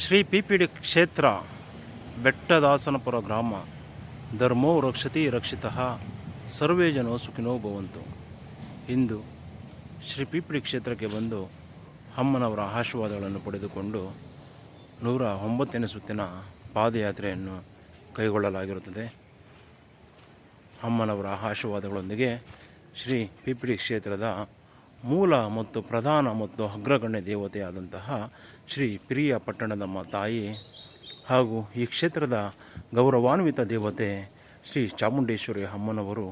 ಶ್ರೀ ಪಿಪಿಡಿ ಕ್ಷೇತ್ರ ಬೆಟ್ಟದಾಸನಪುರ ಗ್ರಾಮ. ಧರ್ಮೋ ರಕ್ಷತಿ ರಕ್ಷಿತಃ ಸರ್ವೇ ಜನೋ ಸುಖಿನೋ ಭವಂತು. ಇಂದು ಶ್ರೀ ಪಿಪಿಡಿ ಕ್ಷೇತ್ರಕ್ಕೆ ಬಂದು ಅಮ್ಮನವರ ಆಶೀರ್ವಾದಗಳನ್ನು ಪಡೆದುಕೊಂಡು 109ನೇ ಸುತ್ತಿನ ಪಾದಯಾತ್ರೆಯನ್ನು ಕೈಗೊಳ್ಳಲಾಗಿರುತ್ತದೆ. ಅಮ್ಮನವರ ಆಶೀರ್ವಾದಗಳೊಂದಿಗೆ ಶ್ರೀ ಪಿಪಿಡಿ ಕ್ಷೇತ್ರದ ಮೂಲ ಮತ್ತು ಪ್ರಧಾನ ಮತ್ತು ಅಗ್ರಗಣ್ಯ ದೇವತೆಯಾದಂತಹ ಶ್ರೀ ಪಿರಿಯ ಪಟ್ಟಣದಮ್ಮ ತಾಯಿ ಹಾಗೂ ಈ ಕ್ಷೇತ್ರದ ಗೌರವಾನ್ವಿತ ದೇವತೆ ಶ್ರೀ ಚಾಮುಂಡೇಶ್ವರಿ ಅಮ್ಮನವರು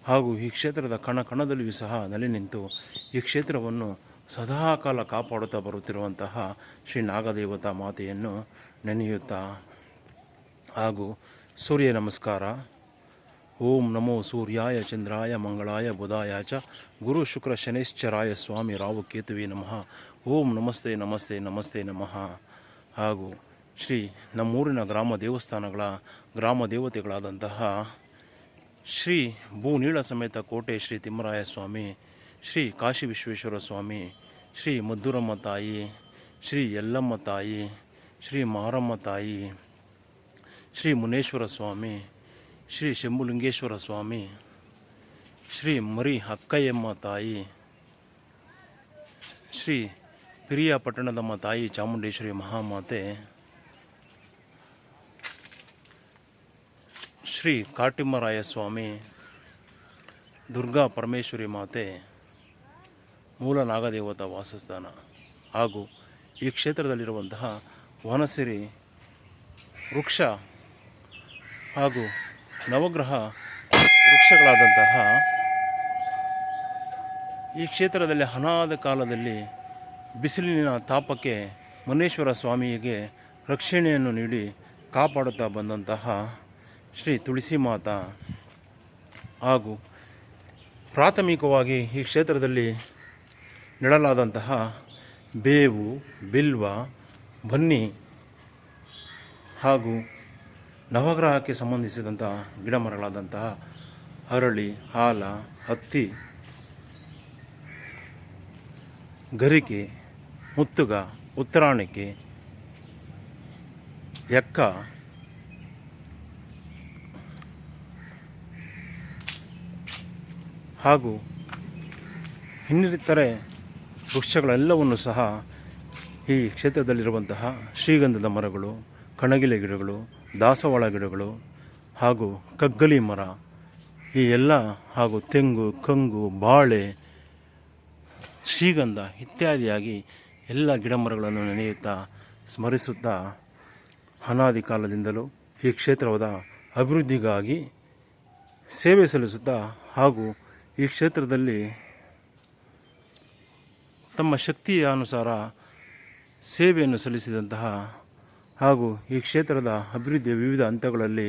ಹಾಗೂ ಈ ಕ್ಷೇತ್ರದ ಕಣದಲ್ಲಿಯೂ ಸಹ ನೆಲೆ ನಿಂತು ಈ ಕ್ಷೇತ್ರವನ್ನು ಸದಾಕಾಲ ಕಾಪಾಡುತ್ತಾ ಬರುತ್ತಿರುವಂತಹ ಶ್ರೀ ನಾಗದೇವತಾ ಮಾತೆಯನ್ನು ನೆನೆಯುತ್ತಾ ಹಾಗೂ ಸೂರ್ಯ ನಮಸ್ಕಾರ. ಓಂ ನಮೋ ಸೂರ್ಯಾಯ ಚಂದ್ರಾಯ ಮಂಗಳಾಯ ಬುಧಾಯ ಚ ಗುರು ಶುಕ್ರ ಶನೈಶ್ಚರಾಯ ಸ್ವಾಮಿ ರಾವು ಕೇತುವೆ ನಮಃ. ಓಂ ನಮಸ್ತೆ ನಮಸ್ತೆ ನಮಸ್ತೆ ನಮಃ. ಹಾಗೂ ಶ್ರೀ ನಮ್ಮೂರಿನ ಗ್ರಾಮ ದೇವತೆಗಳಾದಂತಹ ಶ್ರೀ ಭೂನೀಳ ಸಮೇತ ಕೋಟೆ ಶ್ರೀ ತಿಮ್ಮರಾಯ ಸ್ವಾಮಿ, ಶ್ರೀ ಕಾಶಿ ವಿಶ್ವೇಶ್ವರ ಸ್ವಾಮಿ, ಶ್ರೀ ಮದ್ದೂರಮ್ಮ ತಾಯಿ, ಶ್ರೀ ಯಲ್ಲಮ್ಮ ತಾಯಿ, ಶ್ರೀ ಮಾರಮ್ಮ ತಾಯಿ, ಶ್ರೀ ಮುನೇಶ್ವರ ಸ್ವಾಮಿ, ಶ್ರೀ ಶಂಭುಲಿಂಗೇಶ್ವರ ಸ್ವಾಮಿ, ಶ್ರೀ ಮರಿ ಅಕ್ಕಯ್ಯಮ್ಮ ತಾಯಿ, ಶ್ರೀ ಪಿರಿಯ ಪಟ್ಟಣದಮ್ಮ ತಾಯಿ ಚಾಮುಂಡೇಶ್ವರಿ ಮಹಾಮಾತೆ, ಶ್ರೀ ಕಾಟಿಮ್ಮರಾಯ ಸ್ವಾಮಿ, ದುರ್ಗಾ ಪರಮೇಶ್ವರಿ ಮಾತೆ ಮೂಲ ನಾಗದೇವತಾ ವಾಸಸ್ಥಾನ ಹಾಗೂ ಈ ಕ್ಷೇತ್ರದಲ್ಲಿರುವಂತಹ ವನಸಿರಿ ವೃಕ್ಷ ಹಾಗೂ ನವಗ್ರಹ ವೃಕ್ಷಗಳಾದಂತಹ ಈ ಕ್ಷೇತ್ರದಲ್ಲಿ ಅನಾದಿ ಕಾಲದಲ್ಲಿ ಬಿಸಿಲಿನ ತಾಪಕ್ಕೆ ಮುನೇಶ್ವರ ಸ್ವಾಮಿಗೆ ರಕ್ಷಣೆಯನ್ನು ನೀಡಿ ಕಾಪಾಡುತ್ತಾ ಬಂದಂತಹ ಶ್ರೀ ತುಳಸಿ ಮಾತಾ ಹಾಗೂ ಪ್ರಾಥಮಿಕವಾಗಿ ಈ ಕ್ಷೇತ್ರದಲ್ಲಿ ನೆಡಲಾದಂತಹ ಬೇವು, ಬಿಲ್ವ, ಬನ್ನಿ ಹಾಗೂ ನವಗ್ರಹಕ್ಕೆ ಸಂಬಂಧಿಸಿದಂಥ ಗಿಡಮರಗಳಾದಂತಹ ಅರಳಿ, ಆಲ, ಹತ್ತಿ, ಗರಿಕೆ, ಮುತ್ತುಗ, ಉತ್ತರಾಣಿಕೆ, ಎಕ್ಕ ಹಾಗೂ ಇನ್ನಿತರೆ ವೃಕ್ಷಗಳೆಲ್ಲವನ್ನು ಸಹ ಈ ಕ್ಷೇತ್ರದಲ್ಲಿರುವಂತಹ ಶ್ರೀಗಂಧದ ಮರಗಳು, ಕಣಗಿಲೆ ಗಿಡಗಳು, ದಾಸವಾಳ ಗಿಡಗಳು ಹಾಗೂ ಕಗ್ಗಲಿ ಮರ ಈ ಎಲ್ಲ ಹಾಗೂ ತೆಂಗು, ಕಂಗು, ಬಾಳೆ, ಶ್ರೀಗಂಧ ಇತ್ಯಾದಿಯಾಗಿ ಎಲ್ಲ ಗಿಡಮರಗಳನ್ನು ನೆನೆಯುತ್ತಾ ಸ್ಮರಿಸುತ್ತಾ ಅನಾದಿ ಕಾಲದಿಂದಲೂ ಈ ಕ್ಷೇತ್ರದ ಅಭಿವೃದ್ಧಿಗಾಗಿ ಸೇವೆ ಸಲ್ಲಿಸುತ್ತಾ ಹಾಗೂ ಈ ಕ್ಷೇತ್ರದಲ್ಲಿ ತಮ್ಮ ಶಕ್ತಿಯ ಅನುಸಾರ ಸೇವೆಯನ್ನು ಸಲ್ಲಿಸಿದಂತಹ ಹಾಗೂ ಈ ಕ್ಷೇತ್ರದ ಅಭಿವೃದ್ಧಿಯ ವಿವಿಧ ಹಂತಗಳಲ್ಲಿ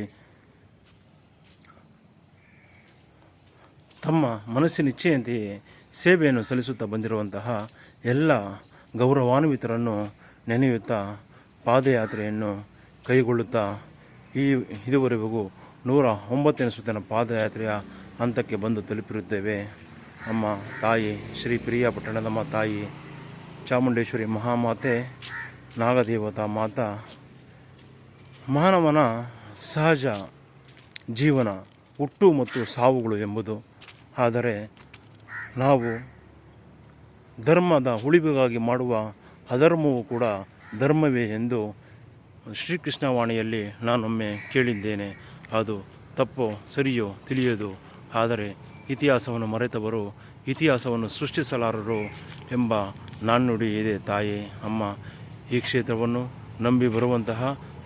ತಮ್ಮ ಮನಸ್ಸಿನ ಇಚ್ಛೆಯಂತೆಯೇ ಸೇವೆಯನ್ನು ಸಲ್ಲಿಸುತ್ತಾ ಬಂದಿರುವಂತಹ ಎಲ್ಲ ಗೌರವಾನ್ವಿತರನ್ನು ನೆನೆಯುತ್ತಾ ಪಾದಯಾತ್ರೆಯನ್ನು ಕೈಗೊಳ್ಳುತ್ತಾ ಇದುವರೆಗೂ 109ನೇ ಸುತ್ತಿನ ಪಾದಯಾತ್ರೆಯ ಹಂತಕ್ಕೆ ಬಂದು ತಲುಪಿರುತ್ತೇವೆ. ಅಮ್ಮ ತಾಯಿ ಶ್ರೀ ಪಿರಿಯ ಪಟ್ಟಣದಮ್ಮ ತಾಯಿ ಚಾಮುಂಡೇಶ್ವರಿ ಮಹಾಮಾತೆ ನಾಗದೇವತಾ ಮಾತಾ ಮಾನವನ ಸಹಜ ಜೀವನ ಹುಟ್ಟು ಮತ್ತು ಸಾವುಗಳು ಎಂಬುದು. ಆದರೆ ನಾವು ಧರ್ಮದ ಉಳಿವಿಗಾಗಿ ಮಾಡುವ ಅಧರ್ಮವೂ ಕೂಡ ಧರ್ಮವೇ ಎಂದು ಶ್ರೀಕೃಷ್ಣವಾಣಿಯಲ್ಲಿ ನಾನೊಮ್ಮೆ ಕೇಳಿದ್ದೇನೆ. ಅದು ತಪ್ಪೋ ಸರಿಯೋ ತಿಳಿಯೋದು. ಆದರೆ ಇತಿಹಾಸವನ್ನು ಮರೆತವರು ಇತಿಹಾಸವನ್ನು ಸೃಷ್ಟಿಸಲಾರರು ಎಂಬ ನಾಣ್ಣುಡಿ ಇದೆ. ತಾಯಿ ಅಮ್ಮ ಈ ಕ್ಷೇತ್ರವನ್ನು ನಂಬಿ ಬರುವಂತಹ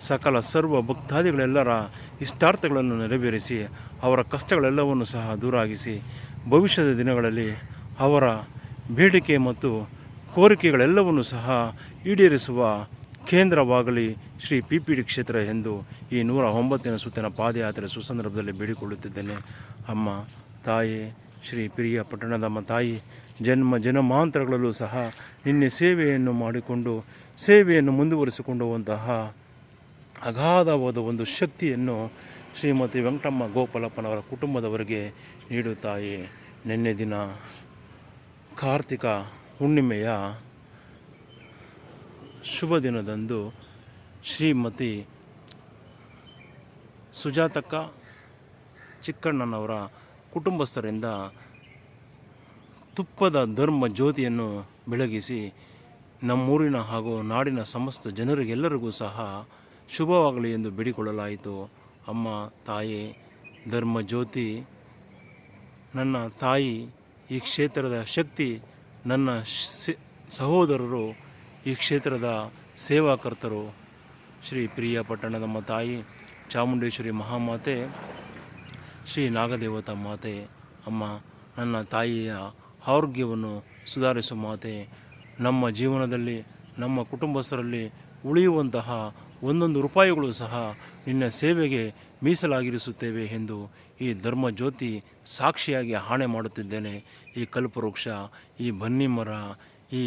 ಸಕಲ ಸರ್ವ ಭಕ್ತಾದಿಗಳೆಲ್ಲರ ಇಷ್ಟಾರ್ಥಗಳನ್ನು ನೆರವೇರಿಸಿ ಅವರ ಕಷ್ಟಗಳೆಲ್ಲವನ್ನು ಸಹ ದೂರಾಗಿಸಿ ಭವಿಷ್ಯದ ದಿನಗಳಲ್ಲಿ ಅವರ ಬೇಡಿಕೆ ಮತ್ತು ಕೋರಿಕೆಗಳೆಲ್ಲವನ್ನು ಸಹ ಈಡೇರಿಸುವ ಕೇಂದ್ರವಾಗಲಿ ಶ್ರೀ ಪಿಪಿಡಿ ಕ್ಷೇತ್ರ ಎಂದು ಈ 109ನೇ ಸುತ್ತಿನ ಪಾದಯಾತ್ರೆ ಸುಸಂದರ್ಭದಲ್ಲಿ ಬೇಡಿಕೊಳ್ಳುತ್ತಿದ್ದೇನೆ. ಅಮ್ಮ ತಾಯಿ ಶ್ರೀ ಪಿರಿಯ ಪಟ್ಟಣದಮ್ಮ ತಾಯಿ ಜನ್ಮಾಂತರಗಳಲ್ಲೂ ಸಹ ನಿನ್ನೆ ಸೇವೆಯನ್ನು ಮಾಡಿಕೊಂಡು ಸೇವೆಯನ್ನು ಮುಂದುವರಿಸಿಕೊಂಡು ಹೋಗುವಂತಹ ಅಗಾಧವಾದ ಒಂದು ಶಕ್ತಿಯನ್ನು ಶ್ರೀಮತಿ ವೆಂಕಟಮ್ಮ ಗೋಪಾಲಪ್ಪನವರ ಕುಟುಂಬದವರಿಗೆ ನೀಡುತ್ತಾಯಿ. ನಿನ್ನೆ ದಿನ ಕಾರ್ತಿಕ ಹುಣ್ಣಿಮೆಯ ಶುಭ ದಿನದಂದು ಶ್ರೀಮತಿ ಸುಜಾತಕ್ಕ ಚಿಕ್ಕಣ್ಣನವರ ಕುಟುಂಬಸ್ಥರಿಂದ ತುಪ್ಪದ ಧರ್ಮ ಜ್ಯೋತಿಯನ್ನು ಬೆಳಗಿಸಿ ನಮ್ಮೂರಿನ ಹಾಗೂ ನಾಡಿನ ಸಮಸ್ತ ಜನರಿಗೆಲ್ಲರಿಗೂ ಸಹ ಶುಭವಾಗಲಿ ಎಂದು ಬೇಡಿಕೊಳ್ಳಲಾಯಿತು. ಅಮ್ಮ ತಾಯಿ ಧರ್ಮ ಜ್ಯೋತಿ, ನನ್ನ ತಾಯಿ ಈ ಕ್ಷೇತ್ರದ ಶಕ್ತಿ, ನನ್ನ ಸಹೋದರರು ಈ ಕ್ಷೇತ್ರದ ಸೇವಾಕರ್ತರು. ಶ್ರೀ ಪಿರಿಯಾಪಟ್ಟಣದಮ್ಮ ತಾಯಿ ಚಾಮುಂಡೇಶ್ವರಿ ಮಹಾಮಾತೆ, ಶ್ರೀ ನಾಗದೇವತಾ ಮಾತೆ, ಅಮ್ಮ ನನ್ನ ತಾಯಿಯ ಆರೋಗ್ಯವನ್ನು ಸುಧಾರಿಸುವ ಮಾತೆ, ನಮ್ಮ ಜೀವನದಲ್ಲಿ ನಮ್ಮ ಕುಟುಂಬಸ್ಥರಲ್ಲಿ ಉಳಿಯುವಂತಹ ಒಂದೊಂದು ರೂಪಾಯಿಗಳು ಸಹ ನಿನ್ನ ಸೇವೆಗೆ ಮೀಸಲಾಗಿರಿಸುತ್ತೇವೆ ಎಂದು ಈ ಧರ್ಮ ಜ್ಯೋತಿ ಸಾಕ್ಷಿಯಾಗಿ ಆಣೆ ಮಾಡುತ್ತಿದ್ದೇನೆ. ಈ ಕಲ್ಪವೃಕ್ಷ, ಈ ಬನ್ನಿ ಮರ, ಈ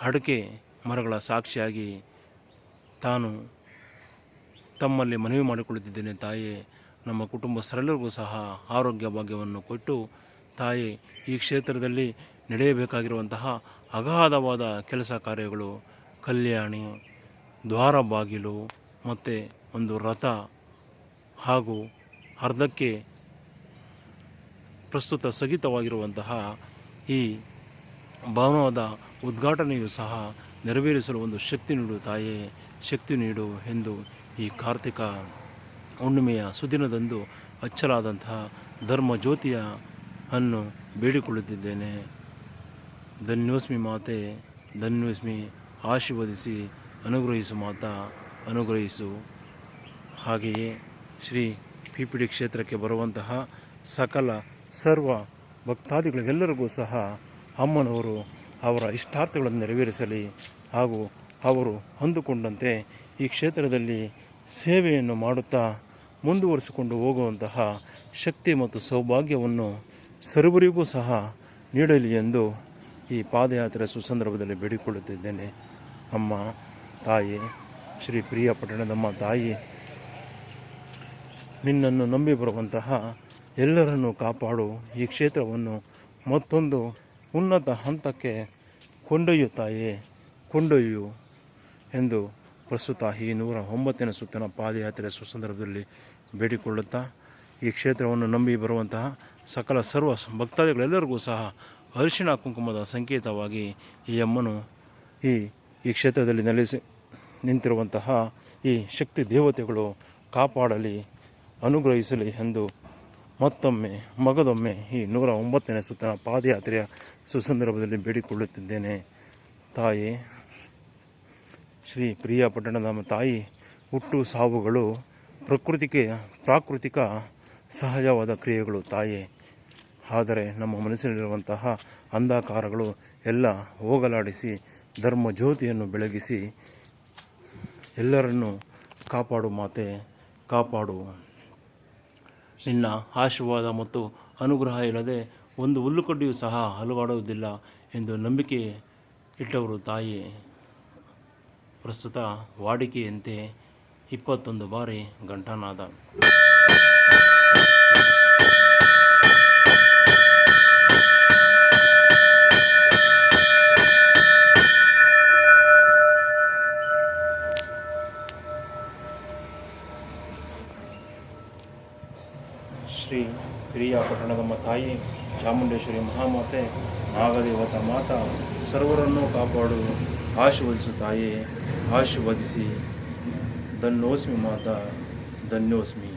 ಅಡಕೆ ಮರಗಳ ಸಾಕ್ಷಿಯಾಗಿ ತಾನು ತಮ್ಮಲ್ಲಿ ಮನವಿ ಮಾಡಿಕೊಳ್ಳುತ್ತಿದ್ದೇನೆ. ತಾಯಿ, ನಮ್ಮ ಕುಟುಂಬಸ್ಥರೆಲ್ಲರಿಗೂ ಸಹ ಆರೋಗ್ಯ ಭಾಗ್ಯವನ್ನು ಕೊಟ್ಟು, ತಾಯಿ ಈ ಕ್ಷೇತ್ರದಲ್ಲಿ ನಡೆಯಬೇಕಾಗಿರುವಂತಹ ಅಗಾಧವಾದ ಕೆಲಸ ಕಾರ್ಯಗಳು, ಕಲ್ಯಾಣಿ, ದ್ವಾರ ಬಾಗಿಲು ಮತ್ತು ಒಂದು ರಥ ಹಾಗೂ ಅರ್ಧಕ್ಕೆ ಪ್ರಸ್ತುತ ಸ್ಥಗಿತವಾಗಿರುವಂತಹ ಈ ಭವನದ ಉದ್ಘಾಟನೆಯೂ ಸಹ ನೆರವೇರಿಸಲು ಒಂದು ಶಕ್ತಿ ನೀಡು ತಾಯೇ, ಶಕ್ತಿ ನೀಡು ಎಂದು ಈ ಕಾರ್ತಿಕ ಹುಣ್ಣಿಮೆಯ ಸುದಿನದಂದು ಹಚ್ಚಲಾದಂತಹ ಧರ್ಮ ಜ್ಯೋತಿಯ ಅನ್ನು ಬೇಡಿಕೊಳ್ಳುತ್ತಿದ್ದೇನೆ. ಧನ್ಯೋಸ್ಮಿ ಮಾತೆ, ಧನ್ಯೋಸ್ಮಿ. ಆಶೀರ್ವದಿಸಿ ಅನುಗ್ರಹಿಸು ಮಾತಾ, ಅನುಗ್ರಹಿಸು. ಹಾಗೆಯೇ ಶ್ರೀ PPD ಕ್ಷೇತ್ರಕ್ಕೆ ಬರುವಂತಹ ಸಕಲ ಸರ್ವ ಭಕ್ತಾದಿಗಳಿಗೆಲ್ಲರಿಗೂ ಸಹ ಅಮ್ಮನವರು ಅವರ ಇಷ್ಟಾರ್ಥಗಳನ್ನು ನೆರವೇರಿಸಲಿ ಹಾಗೂ ಅವರು ಅಂದುಕೊಂಡಂತೆ ಈ ಕ್ಷೇತ್ರದಲ್ಲಿ ಸೇವೆಯನ್ನು ಮಾಡುತ್ತಾ ಮುಂದುವರಿಸಿಕೊಂಡು ಹೋಗುವಂತಹ ಶಕ್ತಿ ಮತ್ತು ಸೌಭಾಗ್ಯವನ್ನು ಸರ್ವರಿಗೂ ಸಹ ನೀಡಲಿ ಎಂದು ಈ ಪಾದಯಾತ್ರೆ ಸುಸಂದರ್ಭದಲ್ಲಿ ಬೇಡಿಕೊಳ್ಳುತ್ತಿದ್ದೇನೆ. ಅಮ್ಮ ತಾಯಿ, ಶ್ರೀ ಪಿರಿಯಾಪಟ್ಟಣದಮ್ಮ ತಾಯಿ, ನಿನ್ನನ್ನು ನಂಬಿ ಬರುವಂತಹ ಎಲ್ಲರನ್ನೂ ಕಾಪಾಡು. ಈ ಕ್ಷೇತ್ರವನ್ನು ಮತ್ತೊಂದು ಉನ್ನತ ಹಂತಕ್ಕೆ ಕೊಂಡೊಯ್ಯುತ್ತಾಯೇ, ಕೊಂಡೊಯ್ಯು ಎಂದು ಪ್ರಸ್ತುತ ಈ 109ನೇ ಸುತ್ತಿನ ಪಾದಯಾತ್ರೆ ಸುಸಂದರ್ಭದಲ್ಲಿ ಬೇಡಿಕೊಳ್ಳುತ್ತಾ, ಈ ಕ್ಷೇತ್ರವನ್ನು ನಂಬಿ ಬರುವಂತಹ ಸಕಲ ಸರ್ವ ಭಕ್ತಾದಿಗಳೆಲ್ಲರಿಗೂ ಸಹ ಅರಿಶಿಣ ಕುಂಕುಮದ ಸಂಕೇತವಾಗಿ ಈ ಅಮ್ಮನು ಈ ಕ್ಷೇತ್ರದಲ್ಲಿ ನೆಲೆಸಿ ನಿಂತಿರುವಂತಹ ಈ ಶಕ್ತಿ ದೇವತೆಗಳು ಕಾಪಾಡಲಿ, ಅನುಗ್ರಹಿಸಲಿ ಎಂದು ಮತ್ತೊಮ್ಮೆ ಮಗದೊಮ್ಮೆ ಈ 109ನೇ ಸುತ್ತಿನ ಪಾದಯಾತ್ರೆಯ ಸುಸಂದರ್ಭದಲ್ಲಿ ಬೇಡಿಕೊಳ್ಳುತ್ತಿದ್ದೇನೆ. ತಾಯಿ, ಶ್ರೀ ಪಿರಿಯಾಪಟ್ಟಣದ ತಾಯಿ, ಹುಟ್ಟು ಸಾವುಗಳು ಪ್ರಾಕೃತಿಕ ಸಹಜವಾದ ಕ್ರಿಯೆಗಳು ತಾಯಿ. ಆದರೆ ನಮ್ಮ ಮನಸ್ಸಿನಲ್ಲಿರುವಂತಹ ಅಂಧಕಾರಗಳು ಎಲ್ಲ ಹೋಗಲಾಡಿಸಿ ಧರ್ಮ ಜ್ಯೋತಿಯನ್ನು ಬೆಳಗಿಸಿ ಎಲ್ಲರನ್ನೂ ಕಾಪಾಡು ಮಾತೆ, ಕಾಪಾಡು. ನಿನ್ನ ಆಶೀರ್ವಾದ ಮತ್ತು ಅನುಗ್ರಹ ಇಲ್ಲದೆ ಒಂದು ಹುಲ್ಲುಕಡ್ಡಿಯೂ ಸಹ ಅಲುಗಾಡುವುದಿಲ್ಲ ಎಂದು ನಂಬಿಕೆ ಇಟ್ಟವರು ತಾಯಿ. ಪ್ರಸ್ತುತ ವಾಡಿಕೆಯಂತೆ 21 ಬಾರಿ ಘಂಟಾನಾದ. ಶ್ರೀ ಪಿರಿಯಾಪಟ್ಟಣದಮ್ಮ ತಾಯಿ ಚಾಮುಂಡೇಶ್ವರಿ ಮಹಾಮಾತೆ, ನಾಗದೇವತಾ ಮಾತಾ, ಸರ್ವರನ್ನೂ ಕಾಪಾಡು, ಆಶೀರ್ವದಿಸು ತಾಯಿ, ಆಶೀರ್ವದಿಸಿ. ಧನ್ಯೋಸ್ಮಿ ಮಾತಾ, ಧನ್ಯೋಸ್ಮಿ.